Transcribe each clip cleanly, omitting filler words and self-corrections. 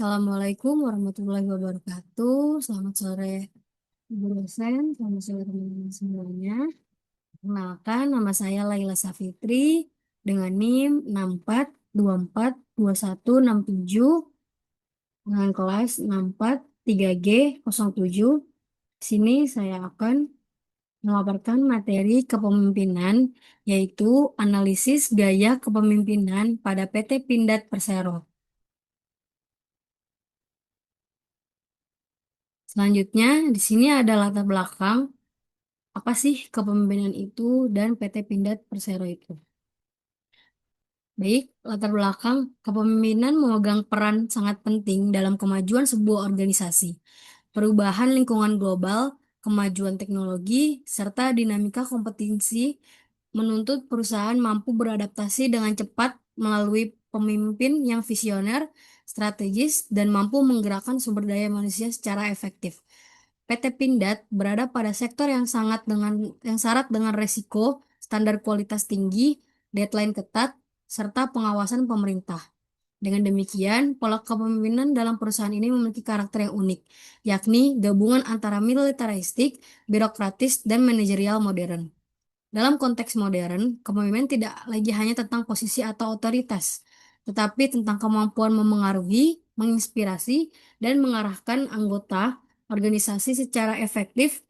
Assalamualaikum warahmatullahi wabarakatuh. Selamat sore, Ibu dosen. Selamat sore teman-teman semuanya. Kenalkan, nama saya Laila Safitri dengan NIM 64242167 dengan kelas 643G07. Di sini saya akan melaporkan materi kepemimpinan, yaitu analisis gaya kepemimpinan pada PT Pindad Persero. Selanjutnya, di sini ada latar belakang apa sih kepemimpinan itu dan PT Pindad Persero itu. Baik, latar belakang kepemimpinan memegang peran sangat penting dalam kemajuan sebuah organisasi, perubahan lingkungan global, kemajuan teknologi, serta dinamika kompetisi menuntut perusahaan mampu beradaptasi dengan cepat melalui pemimpin yang visioner, strategis, dan mampu menggerakkan sumber daya manusia secara efektif. PT Pindad berada pada sektor yang syarat dengan resiko, standar kualitas tinggi, deadline ketat, serta pengawasan pemerintah. Dengan demikian, pola kepemimpinan dalam perusahaan ini memiliki karakter yang unik, yakni gabungan antara militaristik, birokratis, dan manajerial modern. Dalam konteks modern, kepemimpinan tidak lagi hanya tentang posisi atau otoritas, tetapi tentang kemampuan memengaruhi, menginspirasi, dan mengarahkan anggota organisasi secara efektif.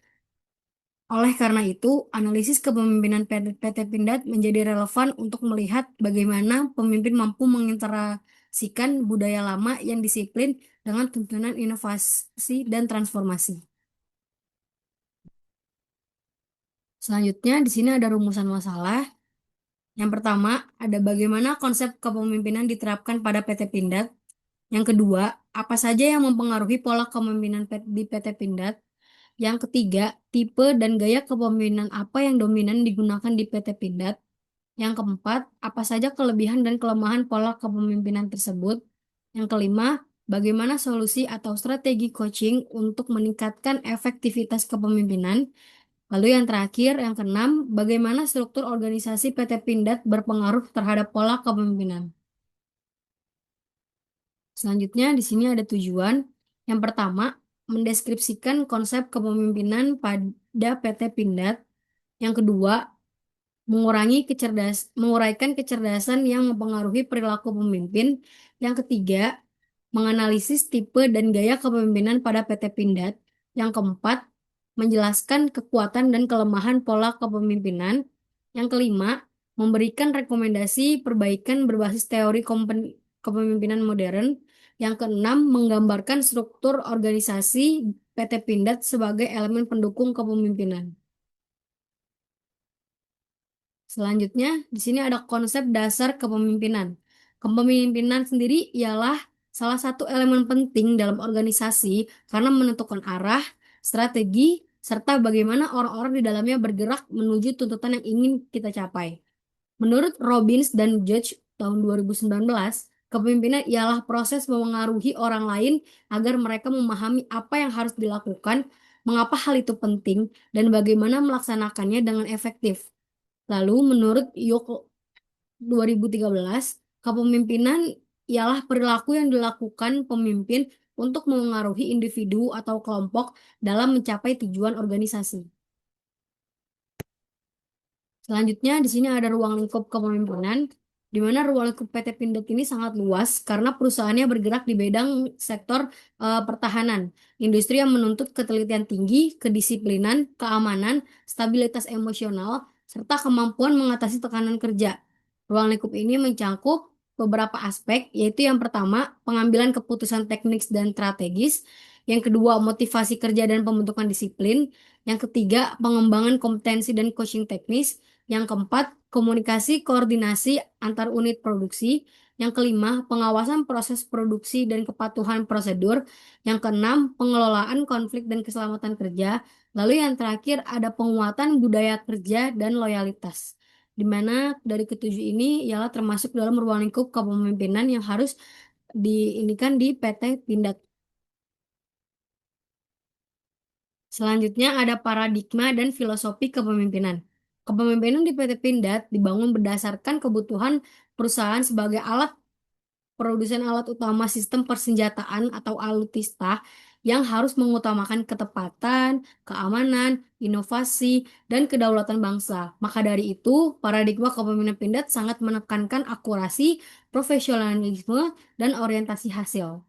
Oleh karena itu, analisis kepemimpinan PT Pindad menjadi relevan untuk melihat bagaimana pemimpin mampu mengintegrasikan budaya lama yang disiplin dengan tuntunan inovasi dan transformasi. Selanjutnya, di sini ada rumusan masalah. Yang pertama, ada bagaimana konsep kepemimpinan diterapkan pada PT Pindad. Yang kedua, apa saja yang mempengaruhi pola kepemimpinan di PT Pindad. Yang ketiga, tipe dan gaya kepemimpinan apa yang dominan digunakan di PT Pindad. Yang keempat, apa saja kelebihan dan kelemahan pola kepemimpinan tersebut. Yang kelima, bagaimana solusi atau strategi coaching untuk meningkatkan efektivitas kepemimpinan. Lalu yang terakhir, yang keenam, bagaimana struktur organisasi PT Pindad berpengaruh terhadap pola kepemimpinan. Selanjutnya, di sini ada tujuan. Yang pertama, mendeskripsikan konsep kepemimpinan pada PT Pindad. Yang kedua, menguraikan kecerdasan yang mempengaruhi perilaku pemimpin. Yang ketiga, menganalisis tipe dan gaya kepemimpinan pada PT Pindad. Yang keempat, menjelaskan kekuatan dan kelemahan pola kepemimpinan. Yang kelima, memberikan rekomendasi perbaikan berbasis teori kepemimpinan modern. Yang keenam, menggambarkan struktur organisasi PT Pindad sebagai elemen pendukung kepemimpinan. Selanjutnya, di sini ada konsep dasar kepemimpinan. Kepemimpinan sendiri ialah salah satu elemen penting dalam organisasi karena menentukan arah, strategi, serta bagaimana orang-orang di dalamnya bergerak menuju tuntutan yang ingin kita capai. Menurut Robbins dan Judge tahun 2019, kepemimpinan ialah proses memengaruhi orang lain agar mereka memahami apa yang harus dilakukan, mengapa hal itu penting, dan bagaimana melaksanakannya dengan efektif. Lalu menurut Yoko 2013, kepemimpinan ialah perilaku yang dilakukan pemimpin untuk memengaruhi individu atau kelompok dalam mencapai tujuan organisasi. Selanjutnya, di sini ada ruang lingkup kepemimpinan, di mana ruang lingkup PT Pindad ini sangat luas karena perusahaannya bergerak di bidang sektor pertahanan, industri yang menuntut ketelitian tinggi, kedisiplinan, keamanan, stabilitas emosional, serta kemampuan mengatasi tekanan kerja. Ruang lingkup ini mencangkup beberapa aspek, yaitu yang pertama, pengambilan keputusan teknis dan strategis, yang kedua, motivasi kerja dan pembentukan disiplin, yang ketiga, pengembangan kompetensi dan coaching teknis, yang keempat, komunikasi koordinasi antar unit produksi. Yang kelima, pengawasan proses produksi dan kepatuhan prosedur. Yang keenam, pengelolaan konflik dan keselamatan kerja. Lalu yang terakhir ada penguatan budaya kerja dan loyalitas. Di mana dari ketujuh ini ialah termasuk dalam ruang lingkup kepemimpinan yang harus diindikan di PT Pindad. Selanjutnya ada paradigma dan filosofi kepemimpinan. Kepemimpinan di PT Pindad dibangun berdasarkan kebutuhan perusahaan sebagai alat produsen alat utama sistem persenjataan atau alutsista yang harus mengutamakan ketepatan, keamanan, inovasi, dan kedaulatan bangsa. Maka dari itu, paradigma kepemimpinan pindad sangat menekankan akurasi, profesionalisme, dan orientasi hasil.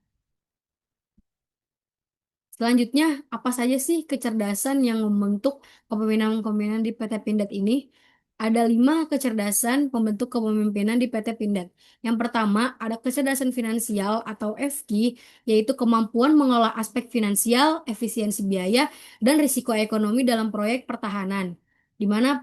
Selanjutnya, apa saja sih kecerdasan yang membentuk kepemimpinan-kepemimpinan di PT Pindad ini? Ada 5 kecerdasan pembentuk kepemimpinan di PT Pindad. Yang pertama, ada kecerdasan finansial atau FK, yaitu kemampuan mengolah aspek finansial, efisiensi biaya, dan risiko ekonomi dalam proyek pertahanan. Di mana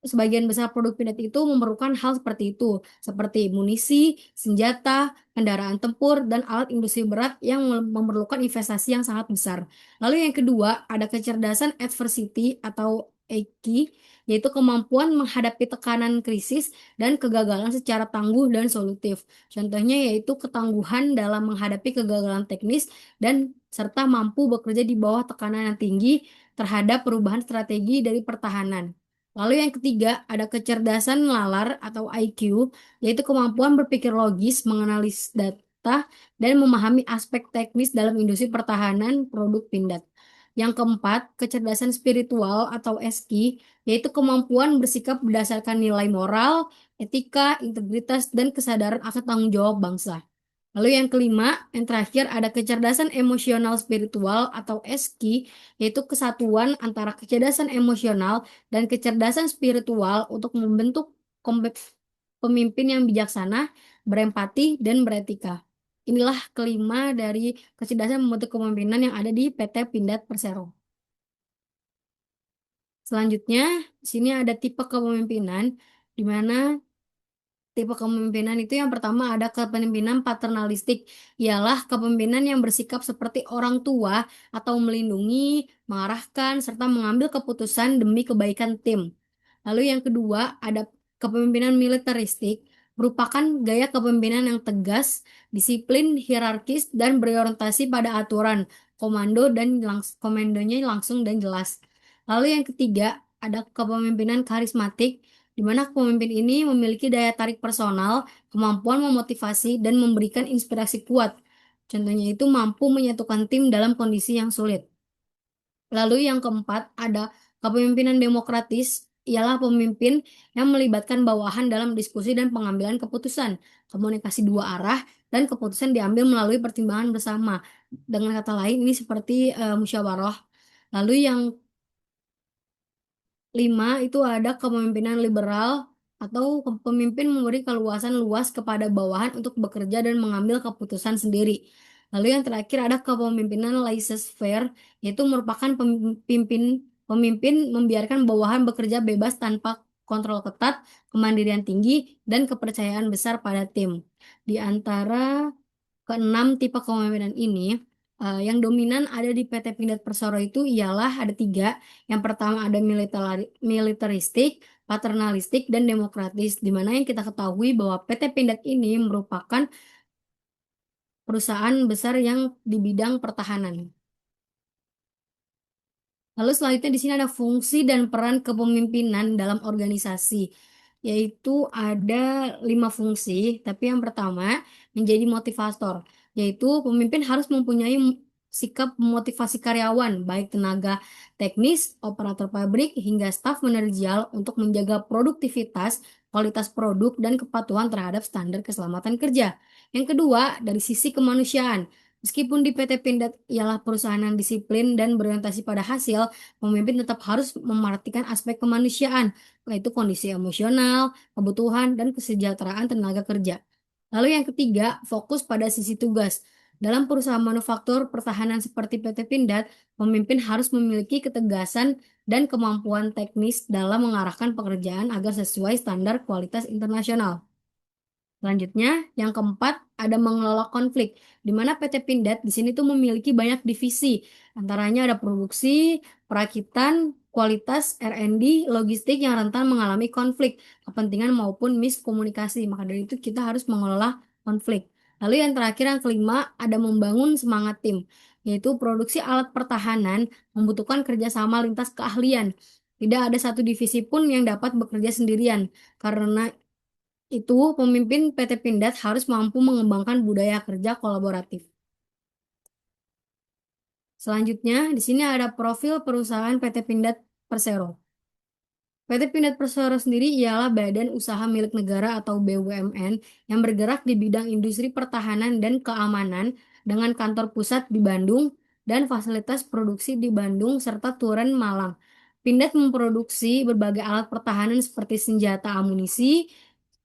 sebagian besar produk pindad itu memerlukan hal seperti itu, seperti munisi, senjata, kendaraan tempur, dan alat industri berat yang memerlukan investasi yang sangat besar. Lalu yang kedua, ada kecerdasan adversity atau EQ, yaitu kemampuan menghadapi tekanan krisis dan kegagalan secara tangguh dan solutif. Contohnya yaitu ketangguhan dalam menghadapi kegagalan teknis dan serta mampu bekerja di bawah tekanan yang tinggi terhadap perubahan strategi dari pertahanan. Lalu yang ketiga, ada kecerdasan nalar atau IQ, yaitu kemampuan berpikir logis, menganalisis data, dan memahami aspek teknis dalam industri pertahanan produk pindad. Yang keempat, kecerdasan spiritual atau SQ, yaitu kemampuan bersikap berdasarkan nilai moral, etika, integritas, dan kesadaran akan tanggung jawab bangsa. Lalu yang kelima, yang terakhir ada kecerdasan emosional spiritual atau SQ, yaitu kesatuan antara kecerdasan emosional dan kecerdasan spiritual untuk membentuk pemimpin yang bijaksana, berempati, dan beretika. Inilah kelima dari kecerdasan membentuk kepemimpinan yang ada di PT Pindad Persero. Selanjutnya, di sini ada tipe kepemimpinan, di mana tipe kepemimpinan itu yang pertama ada kepemimpinan paternalistik, ialah kepemimpinan yang bersikap seperti orang tua atau melindungi, mengarahkan, serta mengambil keputusan demi kebaikan tim. Lalu yang kedua ada kepemimpinan militeristik, merupakan gaya kepemimpinan yang tegas, disiplin, hierarkis, dan berorientasi pada aturan, komandonya langsung dan jelas. Lalu yang ketiga ada kepemimpinan karismatik, di mana pemimpin ini memiliki daya tarik personal, kemampuan memotivasi, dan memberikan inspirasi kuat. Contohnya itu mampu menyatukan tim dalam kondisi yang sulit. Lalu yang keempat ada kepemimpinan demokratis, ialah pemimpin yang melibatkan bawahan dalam diskusi dan pengambilan keputusan, komunikasi dua arah, dan keputusan diambil melalui pertimbangan bersama. Dengan kata lain, ini seperti musyawarah. Lalu yang 5 itu ada kepemimpinan liberal atau pemimpin memberi keluasan luas kepada bawahan untuk bekerja dan mengambil keputusan sendiri. Lalu yang terakhir ada kepemimpinan laissez-faire, yaitu merupakan pemimpin membiarkan bawahan bekerja bebas tanpa kontrol ketat, kemandirian tinggi, dan kepercayaan besar pada tim. Di antara keenam tipe kepemimpinan ini, yang dominan ada di PT Pindad Persero itu ialah ada 3. Yang pertama ada militeristik, paternalistik, dan demokratis. Di mana yang kita ketahui bahwa PT Pindad ini merupakan perusahaan besar yang di bidang pertahanan. Lalu selanjutnya di sini ada fungsi dan peran kepemimpinan dalam organisasi, yaitu ada 5 fungsi, tapi yang pertama menjadi motivator, yaitu pemimpin harus mempunyai sikap memotivasi karyawan, baik tenaga teknis, operator pabrik, hingga staf manajerial untuk menjaga produktivitas, kualitas produk, dan kepatuhan terhadap standar keselamatan kerja. Yang kedua, dari sisi kemanusiaan. Meskipun di PT Pindad ialah perusahaan yang disiplin dan berorientasi pada hasil, pemimpin tetap harus memperhatikan aspek kemanusiaan, yaitu kondisi emosional, kebutuhan, dan kesejahteraan tenaga kerja. Lalu yang ketiga, fokus pada sisi tugas. Dalam perusahaan manufaktur pertahanan seperti PT Pindad, pemimpin harus memiliki ketegasan dan kemampuan teknis dalam mengarahkan pekerjaan agar sesuai standar kualitas internasional. Selanjutnya, yang keempat ada mengelola konflik, di mana PT Pindad di sini tuh memiliki banyak divisi, antaranya ada produksi, perakitan, kualitas, R&D, logistik yang rentan mengalami konflik, kepentingan maupun miskomunikasi. Maka dari itu kita harus mengelola konflik. Lalu yang terakhir yang kelima ada membangun semangat tim, yaitu produksi alat pertahanan membutuhkan kerjasama lintas keahlian. Tidak ada satu divisi pun yang dapat bekerja sendirian, karena itu pemimpin PT Pindad harus mampu mengembangkan budaya kerja kolaboratif. Selanjutnya, di sini ada profil perusahaan PT Pindad Persero. PT Pindad Persero sendiri ialah badan usaha milik negara atau BUMN yang bergerak di bidang industri pertahanan dan keamanan dengan kantor pusat di Bandung dan fasilitas produksi di Bandung serta Turen Malang. Pindad memproduksi berbagai alat pertahanan seperti senjata amunisi,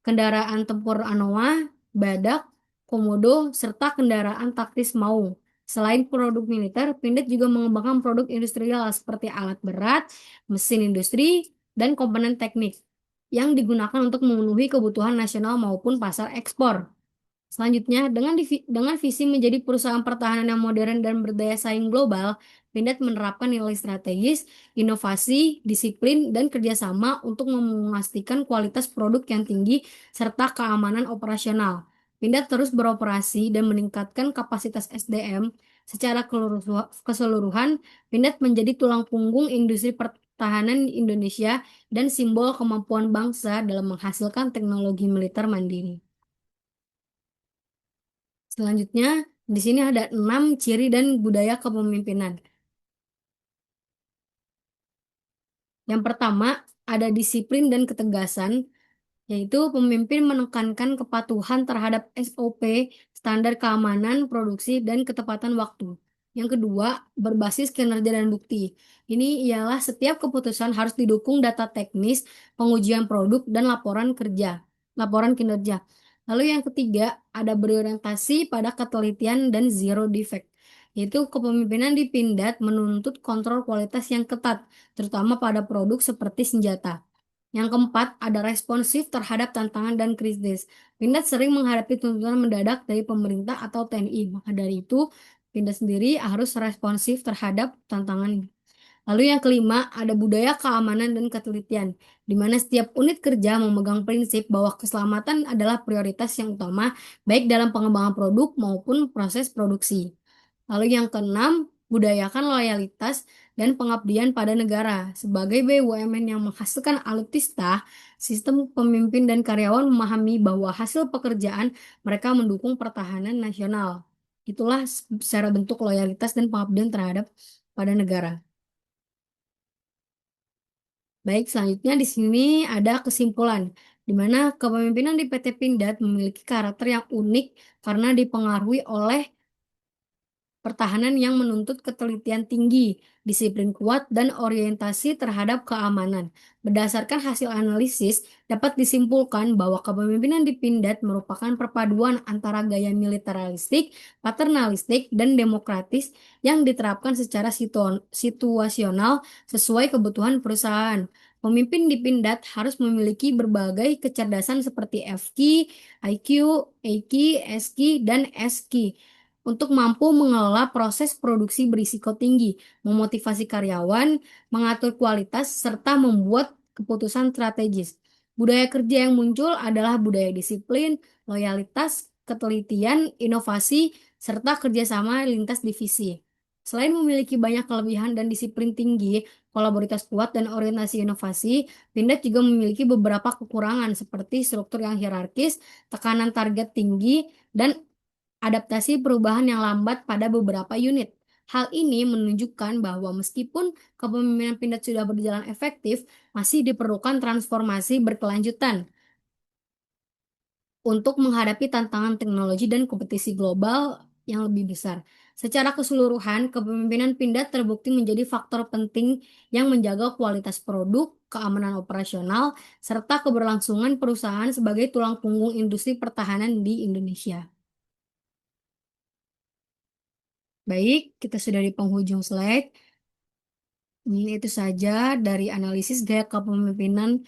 kendaraan tempur Anoa, badak, komodo, serta kendaraan taktis Maung. Selain produk militer, Pindad juga mengembangkan produk industrial seperti alat berat, mesin industri, dan komponen teknik yang digunakan untuk memenuhi kebutuhan nasional maupun pasar ekspor. Selanjutnya, dengan visi menjadi perusahaan pertahanan yang modern dan berdaya saing global, Pindad menerapkan nilai strategis, inovasi, disiplin, dan kerjasama untuk memastikan kualitas produk yang tinggi serta keamanan operasional. Pindad terus beroperasi dan meningkatkan kapasitas SDM. Secara keseluruhan, Pindad menjadi tulang punggung industri pertahanan Indonesia dan simbol kemampuan bangsa dalam menghasilkan teknologi militer mandiri. Selanjutnya, di sini ada 6 ciri dan budaya kepemimpinan. Yang pertama, ada disiplin dan ketegasan, yaitu pemimpin menekankan kepatuhan terhadap SOP, standar keamanan, produksi, dan ketepatan waktu. Yang kedua, berbasis kinerja dan bukti. Ini ialah setiap keputusan harus didukung data teknis, pengujian produk, dan laporan kinerja. Lalu yang ketiga, ada berorientasi pada ketelitian dan zero defect, yaitu kepemimpinan di Pindad menuntut kontrol kualitas yang ketat, terutama pada produk seperti senjata. Yang keempat, ada responsif terhadap tantangan dan krisis. Pindad sering menghadapi tuntutan mendadak dari pemerintah atau TNI. Maka dari itu, Pindad sendiri harus responsif terhadap tantangan. Lalu yang kelima, ada budaya keamanan dan ketelitian, di mana setiap unit kerja memegang prinsip bahwa keselamatan adalah prioritas yang utama, baik dalam pengembangan produk maupun proses produksi. Lalu yang keenam, budayakan loyalitas dan pengabdian pada negara. Sebagai BUMN yang menghasilkan alutsista, sistem pemimpin dan karyawan memahami bahwa hasil pekerjaan mereka mendukung pertahanan nasional. Itulah secara bentuk loyalitas dan pengabdian terhadap pada negara. Baik, selanjutnya di sini ada kesimpulan, di mana kepemimpinan di PT Pindad memiliki karakter yang unik karena dipengaruhi oleh pertahanan yang menuntut ketelitian tinggi, disiplin kuat, dan orientasi terhadap keamanan. Berdasarkan hasil analisis, dapat disimpulkan bahwa kepemimpinan di Pindad merupakan perpaduan antara gaya militeristik, paternalistik, dan demokratis yang diterapkan secara situasional sesuai kebutuhan perusahaan. Pemimpin di Pindad harus memiliki berbagai kecerdasan seperti FQ, IQ, EQ, SQ, dan SQ untuk mampu mengelola proses produksi berisiko tinggi, memotivasi karyawan, mengatur kualitas, serta membuat keputusan strategis. Budaya kerja yang muncul adalah budaya disiplin, loyalitas, ketelitian, inovasi, serta kerjasama lintas divisi. Selain memiliki banyak kelebihan dan disiplin tinggi, kolaborasi kuat, dan orientasi inovasi, Pindad juga memiliki beberapa kekurangan seperti struktur yang hierarkis, tekanan target tinggi, dan adaptasi perubahan yang lambat pada beberapa unit. Hal ini menunjukkan bahwa meskipun kepemimpinan Pindad sudah berjalan efektif, masih diperlukan transformasi berkelanjutan untuk menghadapi tantangan teknologi dan kompetisi global yang lebih besar. Secara keseluruhan, kepemimpinan Pindad terbukti menjadi faktor penting yang menjaga kualitas produk, keamanan operasional, serta keberlangsungan perusahaan sebagai tulang punggung industri pertahanan di Indonesia. Baik, kita sudah di penghujung slide. Itu saja dari analisis gaya kepemimpinan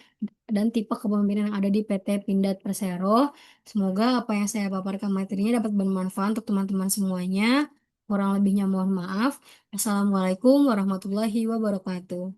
dan tipe kepemimpinan yang ada di PT Pindad Persero. Semoga apa yang saya paparkan materinya dapat bermanfaat untuk teman-teman semuanya. Kurang lebihnya mohon maaf. Assalamualaikum warahmatullahi wabarakatuh.